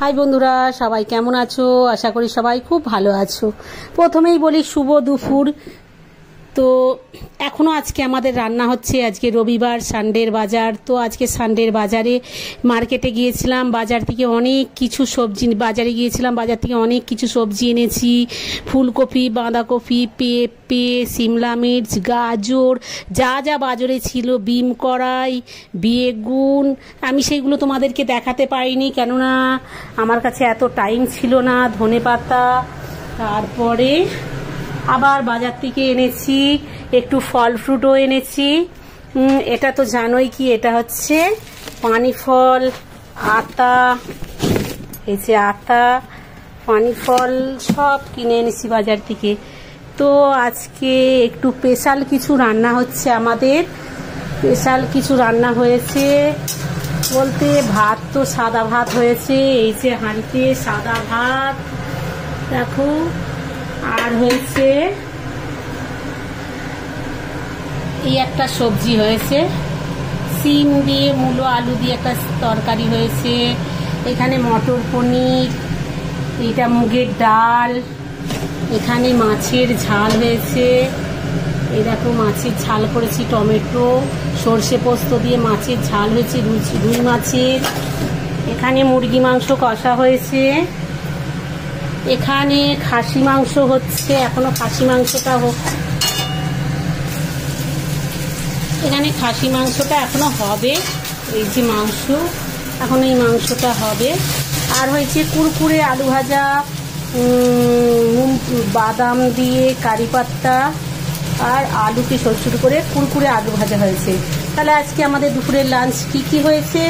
High বন্ধুরা, সবাই কেমন আছো? আশা করি সবাই খুব ভালো আছো। প্রথমেই বলি শুভ দুপুর। তো এখনও আজকে আমাদের রান্না হচ্ছে। আজকে রবিবার, সানডের বাজার। তো আজকে সানডের বাজারে মার্কেটে গিয়েছিলাম। বাজার থেকে অনেক কিছু সবজি বাজারে গিয়েছিলাম বাজার থেকে অনেক কিছু সবজি এনেছি। ফুলকপি, বাঁধাকপি, পেঁপে, সিমলা মির্চ, গাজর, যা যা বাজারে ছিল, বিম কড়াই, বেগুন। আমি সেইগুলো তোমাদেরকে দেখাতে পারিনি, কেননা আমার কাছে এত টাইম ছিল না। ধনেপাতা, তারপরে আবার বাজার থেকে এনেছি একটু ফল ফ্রুটও এনেছি। এটা তো জানোই কি, এটা হচ্ছে পানি ফল, আতা। এই যে আতা, পানি ফল সব কিনে এনেছি বাজার থেকে। তো আজকে একটু স্পেশাল কিছু রান্না হচ্ছে আমাদের। স্পেশাল কিছু রান্না হয়েছে বলতে, ভাত তো সাদা ভাত হয়েছে, এই যে হাঁড়িতে সাদা ভাত দেখো। আর হয়েছে এই একটা সবজি হয়েছে, সিম দিয়ে মূলো আলু দিয়ে একটা তরকারি হয়েছে। এখানে মটর পনির, এটা মুগের ডাল, এখানে মাছের ঝাল হয়েছে। এই দেখো মাছের ঝাল করেছি, টমেটো সর্ষে পোস্ত দিয়ে মাছের ঝাল হয়েছে, রুই মাছের। এখানে মুরগি মাংস কষা হয়েছে। এখানে খাসি মাংস হচ্ছে, এখনো খাসি মাংসটা এখানে খাসি মাংসটা এখনো হবে। এই যে মাংস, এখন এই মাংসটা হবে। আর হয়েছে কুরকুরে আলু ভাজা, বাদাম দিয়ে কারি পাত্তা আর আলুকে ছোট ছোট করে কুরকুরে আলু ভাজা হয়েছে। তাহলে আজকে আমাদের দুপুরের লাঞ্চ কি কি হয়েছে?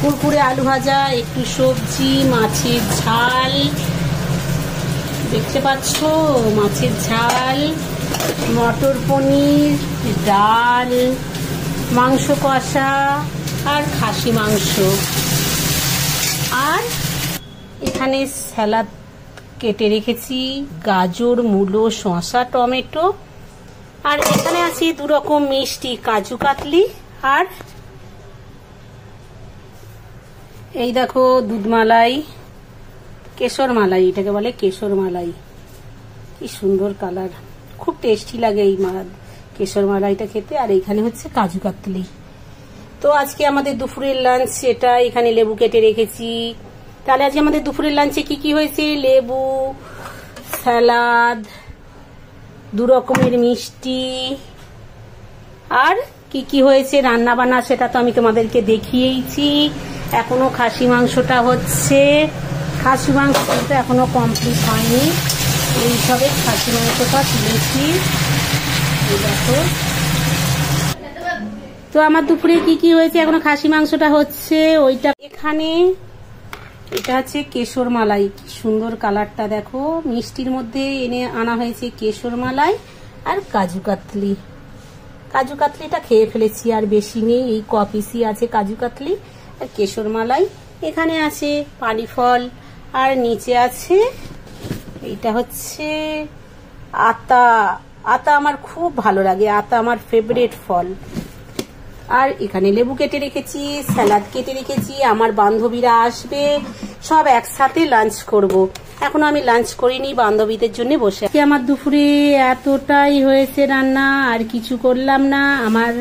কুরকুরে আলু ভাজা, একটু সবজি, মাছের ঝাল, দেখতে পাচ্ছ মাছের ঝাল, মটর পনির, ডাল, মাংস কষা আর খাসি মাংস। আর এখানে স্যালাড কেটে রেখেছি, গাজর, মূলো, শসা, টমেটো। আর এখানে আছে দু রকম মিষ্টি, কাজু কাতলি আর এই দেখো দুধ মালাই, কেশর মালাই, এটাকে বলে কেশর মালাই। কি সুন্দর কালার, খুব টেস্টি লাগে এই কেশর মালাইটা খেতে। আর এখানে হচ্ছে কাজু কাতলি। তো আজকে আমাদের দুপুরের লাঞ্চ এটা। এখানে লেবু কেটে রেখেছি। তাহলে আজকে আমাদের দুপুরের লাঞ্চে কি কি হয়েছে? লেবু, স্যালাড, দু রকমের মিষ্টি। আর কি কি হয়েছে রান্না বান্না সেটা তো আমি তোমাদেরকে দেখিয়েইছি। এখনো খাসি মাংসটা হচ্ছে। খাসি মাংস কিন্তু এখনো কমপ্লিট হয়নি। এইসবে খাসি মাংসটা তুলেছি। দেখো তো আমার দুপুরে কি কি হয়েছে, এখনো খাসি মাংসটা হচ্ছে। ওইটা এখানে এটা হচ্ছে কেশর মালাই। কি সুন্দর কালারটা দেখো, মিষ্টির মধ্যে এনে আনা হয়েছে কেশর মালাই আর কাজু কাতলি। কাজু কাতলিটা খেয়ে ফেলেছি, আর বেশি নেই, এই কপিসি আছে কাজু কাতলি আর কেশর মালাই। এখানে আছে পানি ফল, আর নিচে আছে এইটা হচ্ছে আতা। আতা আমার খুব ভালো লাগে, আতা আমার ফেভারিট ফল। আর এখানে লেবু কেটে রেখেছি, স্যালাড কেটে রেখেছি। আমার বান্ধবীরা আসবে, সব একসাথে লাঞ্চ করব। এখনো আমি লাঞ্চ করিনি, বান্ধবীদের জন্য বসে। আমার দুপুরে এতটাই হয়েছে রান্না, আর কিছু করলাম না। আমার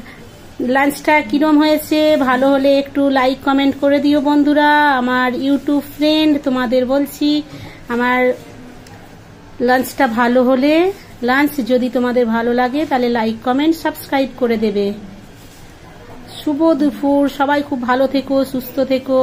লাঞ্চটা কিরম হয়েছে, ভালো হলে একটু লাইক কমেন্ট করে দিও বন্ধুরা। আমার ইউটিউব ফ্রেন্ড তোমাদের বলছি, আমার লাঞ্চটা ভালো হলে, লাঞ্চ যদি তোমাদের ভালো লাগে তাহলে লাইক কমেন্ট সাবস্ক্রাইব করে দেবে। শুভ দুপুর, সবাই খুব ভালো থেকো, সুস্থ থেকো।